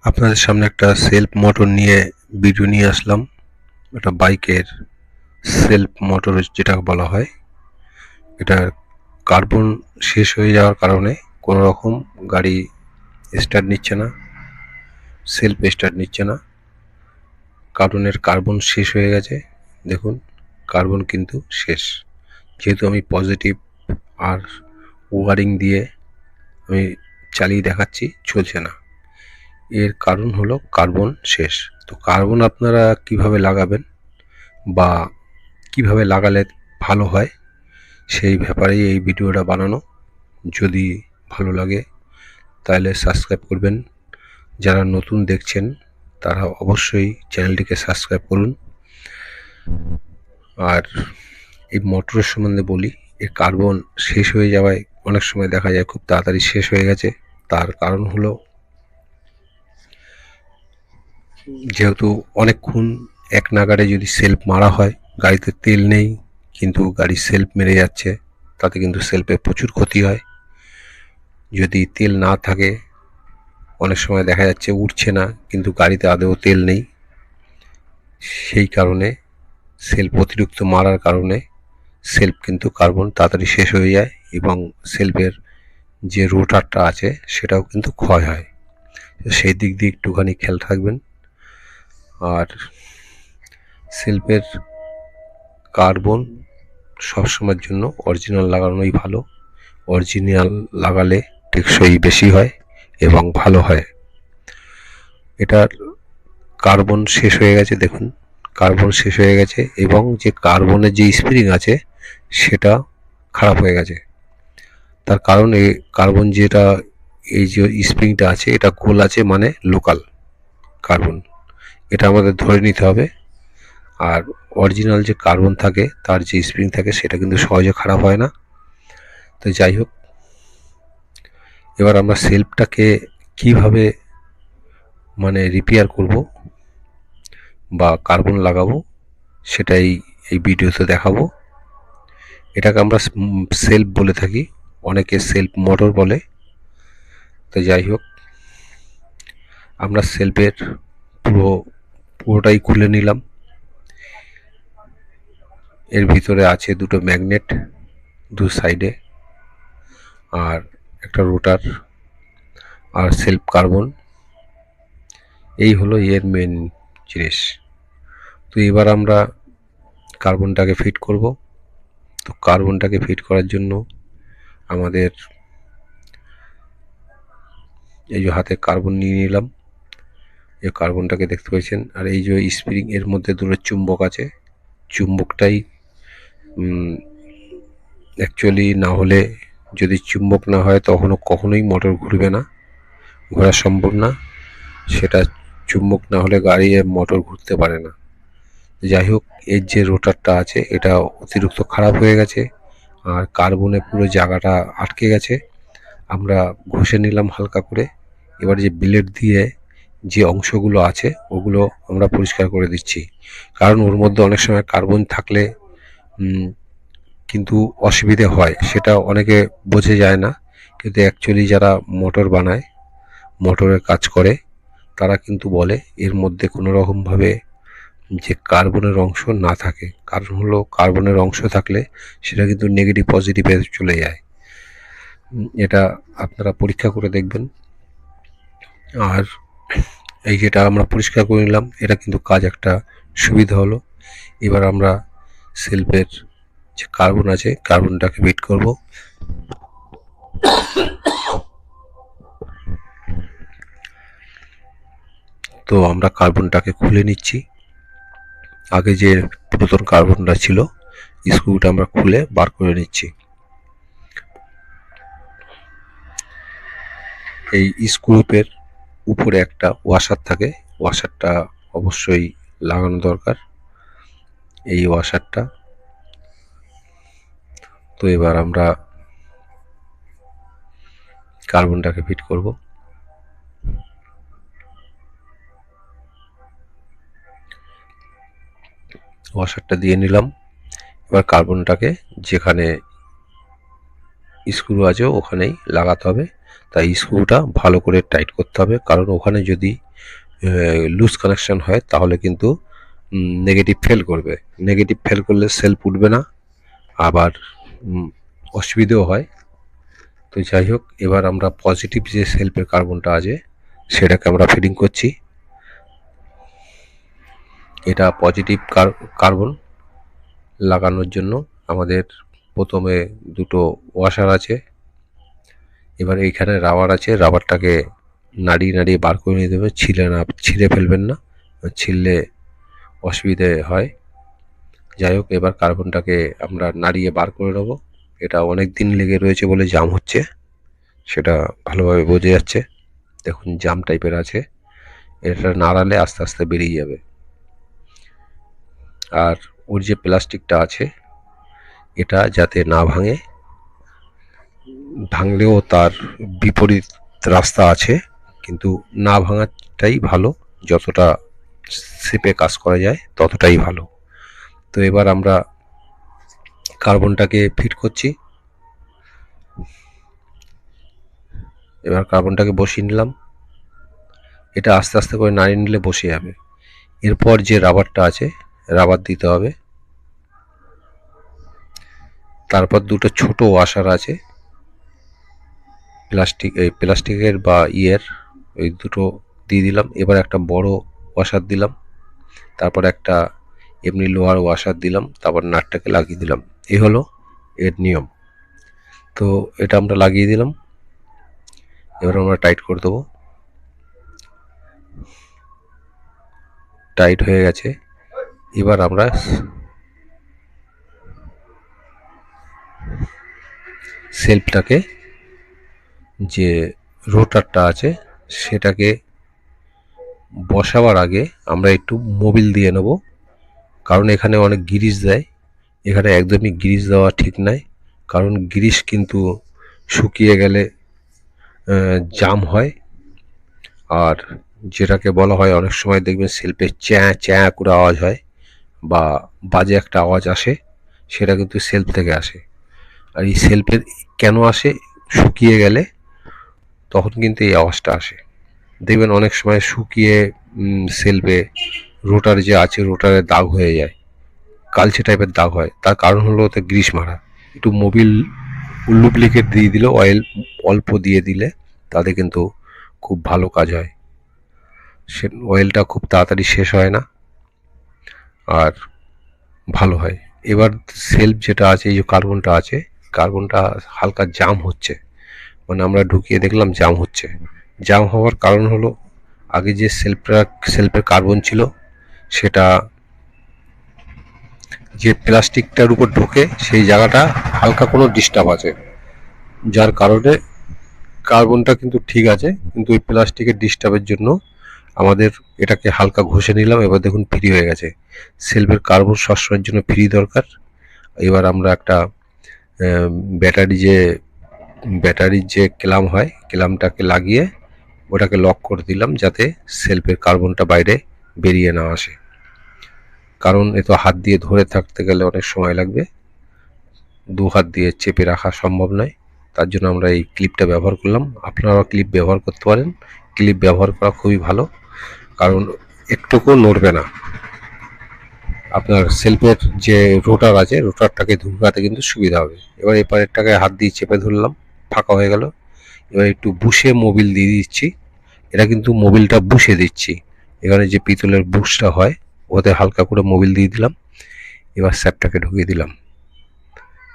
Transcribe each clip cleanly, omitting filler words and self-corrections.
আপনাদের সামনে একটা সেলফ মোটর নিয়ে ভিডিও নিয়ে আসলাম। এটা বাইকের সেলফ মোটর যেটা বলা হয়। এটার কার্বন শেষ হয়ে যাওয়ার কারণে কোনো রকম গাড়ি স্টার্ট নিচ্ছে না, সেলফ স্টার্ট নিচ্ছে না। কারণের কার্বন শেষ হয়ে গেছে। দেখুন, কার্বন কিন্তু শেষ। যেহেতু আমি পজিটিভ আর ওয়ারিং দিয়ে আমি চালিয়ে দেখাচ্ছি, চলছে না। এর কারণ হলো কার্বন শেষ। তো কার্বন আপনারা কিভাবে লাগাবেন বা কিভাবে লাগালে ভালো হয় সেই ব্যাপারেই এই ভিডিওটা বানানো। যদি ভালো লাগে তাহলে সাবস্ক্রাইব করবেন। যারা নতুন দেখছেন তারা অবশ্যই চ্যানেলটিকে সাবস্ক্রাইব করুন। আর এই মোটরের সম্বন্ধে বলি, এর কার্বন শেষ হয়ে যাওয়ায় অনেক সময় দেখা যায় খুব তাড়াতাড়ি শেষ হয়ে গেছে। তার কারণ হলো যেহেতু অনেকক্ষণ এক নাগাড়ে যদি সেলফ মারা হয়, গাড়িতে তেল নেই কিন্তু গাড়ি সেলফ মেরে যাচ্ছে, তাতে কিন্তু সেলফে প্রচুর ক্ষতি হয়। যদি তেল না থাকে অনেক সময় দেখা যাচ্ছে উঠছে না কিন্তু গাড়িতে আদৌ তেল নেই। সেই কারণে সেলফ অতিরিক্ত মারার কারণে সেলফ কিন্তু কার্বন তাড়াতাড়ি শেষ হয়ে যায় এবং সেলফের যে রোটারটা আছে সেটাও কিন্তু ক্ষয় হয়। সেই দিক দিয়ে একটুখানি খেয়াল থাকবেন। আর সেলফের কার্বন সবসময়ের জন্য অরিজিনাল লাগানোই ভালো। অরিজিনাল লাগালে টেকসই বেশি হয় এবং ভালো হয়। এটার কার্বন শেষ হয়ে গেছে, দেখুন কার্বন শেষ হয়ে গেছে এবং যে কার্বনের যে স্প্রিং আছে সেটা খারাপ হয়ে গেছে। তার কারণ এই কার্বন যেটা এই যে স্প্রিংটা আছে এটা গোল আছে মানে লোকাল কার্বন, এটা আমাদের ধরে নিতে হবে। আর অরিজিনাল যে কার্বন থাকে তার যে স্প্রিং থাকে সেটা কিন্তু সহজে খারাপ হয় না। তো যাই হোক, এবার আমরা সেলফটাকে কিভাবে রিপেয়ার করব বা কার্বন লাগাবো সেটাই এই ভিডিওতে দেখাবো। এটাকে আমরা সেলফ বলে থাকি, অনেকে সেলফ মোটর বলে। তো যাই হোক, আমরা সেলফের পুরোটাই খুলে নিলাম। এর ভিতরে আছে দুটো ম্যাগনেট দু সাইডে, আর একটা রোটার আর সেলফ কার্বন। এই হলো এর মেন জিনিস। তো এবার আমরা কার্বনটাকে ফিট করব। তো কার্বনটাকে ফিট করার জন্য আমাদের এই যে হাতে কার্বন নিয়ে নিলাম, এই কার্বনটাকে দেখতে পাচ্ছেন। আর এই যে স্প্রিং এর মধ্যে দুটো চুম্বক আছে, চুম্বকটাই অ্যাকচুয়ালি না হলে, যদি চুম্বক না হয় তখনও কখনোই মোটর ঘুরবে না, ঘোরা সম্ভব না। সেটা চুম্বক না হলে গাড়ি মোটর ঘুরতে পারে না। যাই হোক, এর যে রোটারটা আছে এটা অতিরিক্ত খারাপ হয়ে গেছে আর কার্বনে পুরো জায়গাটা আটকে গেছে। আমরা ঘষে নিলাম হালকা করে। এবার যে ব্লেড দিয়ে যে অংশগুলো আছে ওগুলো আমরা পরিষ্কার করে দিচ্ছি, কারণ ওর মধ্যে অনেক সময় কার্বন থাকলে কিন্তু অসুবিধে হয়, সেটা অনেকে বোঝে যায় না। কিন্তু অ্যাকচুয়ালি যারা মোটর বানায়, মোটরের কাজ করে, তারা কিন্তু বলে এর মধ্যে কোনো রকমভাবে যে কার্বনের অংশ না থাকে। কারণ হলো কার্বনের অংশ থাকলে সেটা কিন্তু নেগেটিভ পজিটিভে চলে যায়। এটা আপনারা পরীক্ষা করে দেখবেন। আর এই যেটা আমরা পরিষ্কার করে নিলাম, এটা কিন্তু কাজ একটা সুবিধা হলো। এবার আমরা সেলফের যে কার্বন আছে কার্বনটাকে ফিট করব। তো আমরা কার্বনটাকে খুলে নিচ্ছি। আগে যে পুরাতন কার্বনটা ছিল স্ক্রুটা আমরা খুলে বার করে নিচ্ছি। এই স্ক্রুপের উপরে একটা ওয়াশার থাকে, ওয়াশারটা অবশ্যই লাগানো দরকার, এই ওয়াশারটা। তো এবার আমরা কার্বনটাকে ফিট করব। ওয়াশারটা দিয়ে নিলাম। এবার কার্বনটাকে যেখানে স্ক্রু আছে ওখানেই লাগাতে হবে। তাই স্ক্রুটা ভালো করে টাইট করতে হবে, কারণ ওখানে যদি লুজ কানেকশন হয় তাহলে কিন্তু নেগেটিভ ফেল করবে। নেগেটিভ ফেল করলে সেলফ উঠবে না, আবার অসুবিধেও হয়। তো যাই হোক, এবার আমরা পজিটিভ যে সেলফের কার্বনটা আছে সেটাকে আমরা ফিটিং করছি। এটা পজিটিভ কার্বন লাগানোর জন্য আমাদের প্রথমে দুটো ওয়াশার আছে, এবার এইখানে রাবার আছে, রাবারটাকে নাড়িয়ে নাড়িয়ে বার করে নিতে হবে, ছিঁড়ে ফেলবেন না, ছিঁড়লে অসুবিধে হয়। যাই হোক, এবার কার্বনটাকে আমরা নাড়িয়ে বার করে নেব। এটা অনেক দিন লেগে রয়েছে বলে জাম হচ্ছে, সেটা ভালোভাবে বোঝা যাচ্ছে। দেখুন জাম টাইপের আছে, এটা নাড়ালে আস্তে আস্তে বেরিয়ে যাবে। আর ওর যে প্লাস্টিকটা আছে এটা যাতে না ভাঙে, ভাঙলেও তার বিপরীত রাস্তা আছে, কিন্তু না ভাঙাটাই ভালো, যতটা শেপে কাজ করা যায় ততটাই ভালো। তো এবার আমরা কার্বনটাকে ফিট করছি। এবার কার্বনটাকে বসিয়ে নিলাম, এটা আস্তে আস্তে করে নাড়িয়ে নিলে বসে যাবে। এরপর যে রাবারটা আছে, রাবার দিতে হবে। তারপর দুটো ছোট ওয়াশার আছে প্লাস্টিকের বা ওই দুটো দিয়ে দিলাম। এবার একটা বড় ওয়াশার দিলাম, তারপর একটা এমনি লোহার ওয়াশার দিলাম, তারপর নাটটাকে লাগিয়ে দিলাম। এই হলো এর নিয়ম। তো এটা আমরা লাগিয়ে দিলাম, এবার আমরা টাইট করে দেবো। টাইট হয়ে গেছে। এবার আমরা সেলফটাকে, যে রোটারটা আছে সেটাকে বসাবার আগে আমরা একটু মোবিল দিয়ে নেব, কারণ এখানে অনেক গ্রিস দেয়। এখানে একদমই গ্রিস দেওয়া ঠিক নয়, কারণ গ্রিস কিন্তু শুকিয়ে গেলে জাম হয়। আর যেটাকে বলা হয়, অনেক সময় দেখবেন সেলফে চ্যাঁ চ্যাঁ করে আওয়াজ হয় বা বাজে একটা আওয়াজ আসে, সেটা কিন্তু সেলফ থেকে আসে। আর এই সেলফের কেন আসে, শুকিয়ে গেলে তখন কিন্তু এই আওয়াজটা আসে। দেখবেন অনেক সময় শুকিয়ে সেলফে রোটার যে আছে রোটারে দাগ হয়ে যায়, কালচে টাইপের দাগ হয়। তার কারণ হলো ওতে গ্রিস মারা। একটু মোবিল লুব্রিকেট দিয়ে দিলে, অয়েল অল্প দিয়ে দিলে তাতে কিন্তু খুব ভালো কাজ হয়। সে অয়েলটা খুব তাড়াতাড়ি শেষ হয় না আর ভালো হয়। এবার সেলফ যেটা আছে, এই যে কার্বনটা আছে, কার্বনটা হালকা জাম হচ্ছে, মানে আমরা ঢুকিয়ে দেখলাম জাম হচ্ছে। জাম হওয়ার কারণ হলো আগে যে সেলফের কার্বন ছিল সেটা যে প্লাস্টিকটার উপর ঢোকে সেই জায়গাটা হালকা কোনো ডিস্টার্ব আছে, যার কারণে কার্বনটা কিন্তু ঠিক আছে, কিন্তু ওই প্লাস্টিকের ডিস্টার্বের জন্য আমাদের এটাকে হালকা ঘষে নিলাম। এবার দেখুন ফ্রি হয়ে গেছে। সেলফের কার্বন সবসময়ের জন্য ফ্রি দরকার। এবার আমরা একটা ব্যাটারির যে ক্লাম হয়, ক্লামটাকে লাগিয়ে ওটাকে লক করে দিলাম, যাতে সেলফের কার্বনটা বাইরে বেরিয়ে না আসে। কারণ এ তো হাত দিয়ে ধরে থাকতে গেলে অনেক সময় লাগবে, দু হাত দিয়ে চেপে রাখা সম্ভব নয়। তার জন্য আমরা এই ক্লিপটা ব্যবহার করলাম। আপনারাও ক্লিপ ব্যবহার করতে পারেন। ক্লিপ ব্যবহার করা খুবই ভালো, কারণ একটুকুও নড়বে না। আপনার সেলফের যে রোটার আছে রোটারটাকে ধুকাতে কিন্তু সুবিধা হবে। এবার এপারেরটাকে হাত দিয়ে চেপে ধরলাম, ফাঁকা হয়ে গেল। এবার একটু বুশে মোবিল দিয়ে দিচ্ছি, এটা কিন্তু মোবিলটা বুশে দিচ্ছি। এখানে যে পিতলের বুশটা হয় ওতে হালকা করে মোবিল দিয়ে দিলাম। এবার স্যাপটাকে ঢুকিয়ে দিলাম,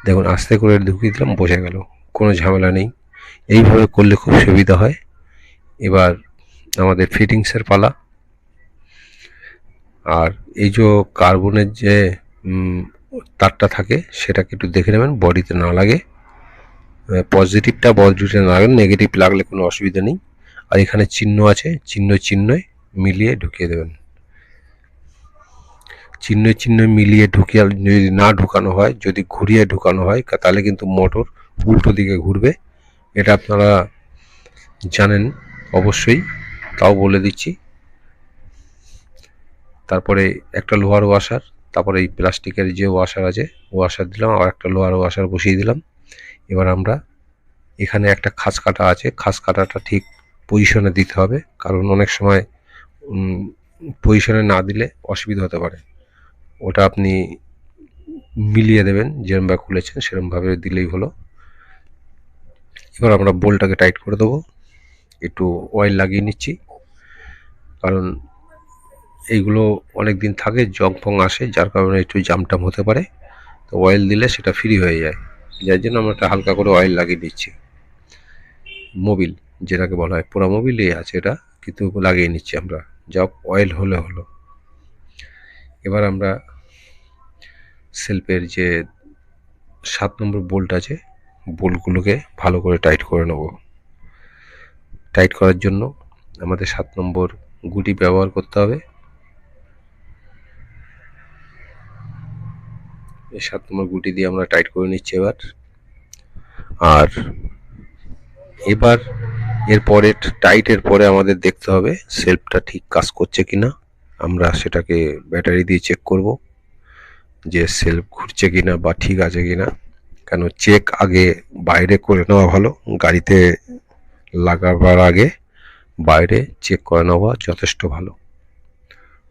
দেখুন আস্তে করে ঢুকিয়ে দিলাম, বোঝা গেল, কোনো ঝামেলা নেই। এইভাবে করলে খুব সুবিধা হয়। এবার আমাদের ফিটিংসের পালা। আর এই যে কার্বনের যে তারটা থাকে সেটাকে একটু দেখে নেবেন বডিতে না লাগে, পজিটিভটা বডিতে না লাগে, নেগেটিভ লাগলে কোনো অসুবিধা নেই। আর এখানে চিহ্ন আছে, চিহ্নয় মিলিয়ে ঢুকিয়ে দেবেন। চিহ্নয় মিলিয়ে ঢুকিয়ে যদি না ঢুকানো হয়, যদি ঘুরিয়ে ঢুকানো হয়, তাহলে কিন্তু মোটর উল্টো দিকে ঘুরবে। এটা আপনারা জানেন অবশ্যই, তাও বলে দিচ্ছি। তারপরে একটা লোহার ওয়াশার, তারপরে এই প্লাস্টিকের যে ওয়াশার আছে ওয়াশার দিলাম, আর একটা লোহার ওয়াশার বসিয়ে দিলাম। এবার আমরা এখানে একটা খাঁজ কাটা আছে, খাঁজ কাটাটা ঠিক পজিশনে দিতে হবে, কারণ অনেক সময় পজিশনে না দিলে অসুবিধা হতে পারে। ওটা আপনি মিলিয়ে দেবেন, যেরমভাবে খুলেছেন সেরমভাবে দিলেই হলো। এবার আমরা বোল্টটাকে টাইট করে দেবো। একটু অয়েল লাগিয়ে নিচ্ছি, কারণ এইগুলো অনেক দিন থাকে, জং ফং আসে, যার কারণে একটু জামটাম হতে পারে। তো অয়েল দিলে সেটা ফ্রি হয়ে যায়, যার জন্য আমরা একটা হালকা করে অয়েল লাগিয়ে দিচ্ছি। মোবিল যেটাকে বলা হয়, পোড়া মোবিলই আছে এটা, কিন্তু লাগিয়ে নিচ্ছি আমরা, যা অয়েল হলে হলো। এবার আমরা সেলফের যে 7 নম্বর বোল্ট আছে, বোল্টগুলোকে ভালো করে টাইট করে নেব। টাইট করার জন্য আমাদের 7 নম্বর গুটি ব্যবহার করতে হবে। এই 7 নম্বর গুটি দিয়ে আমরা টাইট করে নিচ্ছি এবার এরপরে টাইটের পরে আমাদের দেখতে হবে সেলফটা ঠিক কাজ করছে কিনা। আমরা সেটাকে ব্যাটারি দিয়ে চেক করব যে সেলফ ঘুরছে কিনা বা ঠিক আছে কিনা। কেন চেক আগে বাইরে করে নেওয়া ভালো, গাড়িতে লাগাবার আগে বাইরে চেক করে নেওয়া যথেষ্ট ভালো।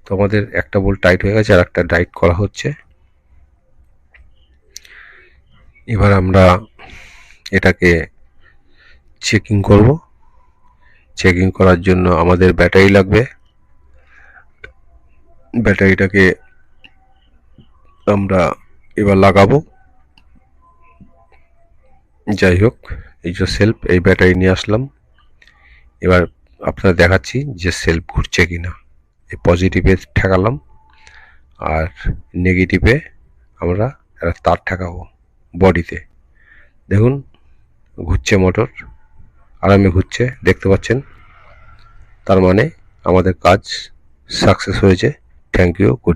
তো আমাদের একটা বোল্ট টাইট হয়ে গেছে, আর একটা টাইট করা হচ্ছে। এবার আমরা এটাকে চেকিং করব। চেকিং করার জন্য আমাদের ব্যাটারি লাগবে। ব্যাটারিটাকে আমরা এবার লাগাবো। যাই হোক, এই যে সেলফ, এই ব্যাটারি নিয়ে আসলাম। এবার আপনাদের দেখাচ্ছি যে সেলফ ঘুরছে কিনা। এই পজিটিভে ঠেকালাম, আর নেগেটিভে আমরা একটা তার ঠেকাবো বডিতে। দেখুন ঘুরছে, মোটর আরামে ঘুরছে, দেখতে পাচ্ছেন। তার মানে আমাদের কাজ সাকসেস হয়েছে। Thank you, good night.